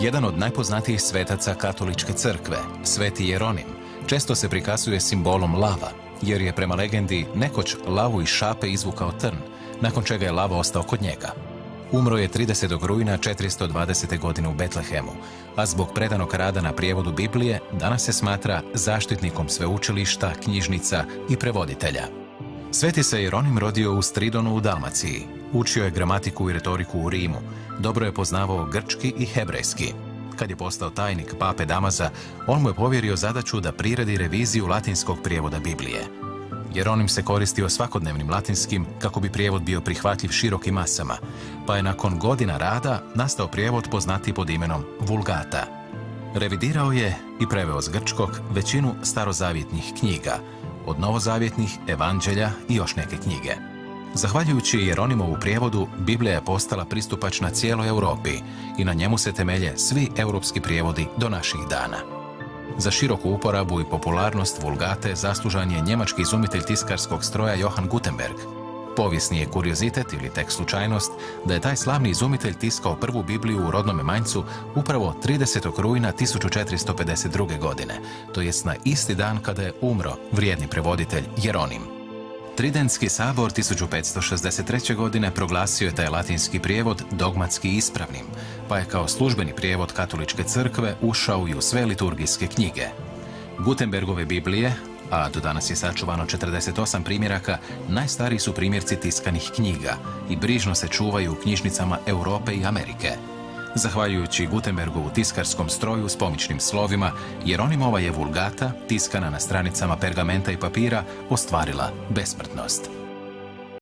Jedan od najpoznatijih svetaca katoličke crkve, sveti Jeronim, često se prikazuje simbolom lava, jer je prema legendi nekoć lavu iz šape izvukao trn, nakon čega je lava ostao kod njega. Umro je 30. rujna 420. godine u Betlehemu, a zbog predanog rada na prijevodu Biblije danas se smatra zaštitnikom sveučilišta, knjižnica i prevoditelja. Sveti se Jeronim rodio u Stridonu u Dalmaciji. Učio je gramatiku i retoriku u Rimu. Dobro je poznavao grčki i hebrejski. Kad je postao tajnik pape Damaza, on mu je povjerio zadaću da priredi reviziju latinskog prijevoda Biblije. Jeronim se koristio svakodnevnim latinskim kako bi prijevod bio prihvatljiv širokim masama, pa je nakon godina rada nastao prijevod poznati pod imenom Vulgata. Revidirao je i preveo s grčkog većinu starozavjetnih knjiga, od novozavjetnih, evanđelja i još neke knjige. Zahvaljujući Jeronimovu prijevodu, Biblija je postala pristupačna cijeloj Europi i na njemu se temelje svi europski prijevodi do naših dana. Za široku uporabu i popularnost Vulgate zaslužan je njemački izumitelj tiskarskog stroja Johann Gutenberg. Povijesni je kuriozitet ili tek slučajnost da je taj slavni izumitelj tiskao prvu Bibliju u rodnome Mainzu upravo 30. rujna 1452. godine, to jest na isti dan kada je umro vrijedni prevoditelj Jeronim. Tridentski sabor 1563. godine proglasio je taj latinski prijevod dogmatski ispravnim, pa je kao službeni prijevod katoličke crkve ušao i u sve liturgijske knjige. Gutenbergove Biblije, a do danas je sačuvano 48 primjeraka, najstariji su primjerci tiskanih knjiga i brižno se čuvaju u knjižnicama Europe i Amerike. Zahvaljujući Gutenbergovu tiskarskom stroju s pomičnim slovima, Jeronimova je Vulgata, tiskana na stranicama pergamenta i papira, ostvarila besmrtnost.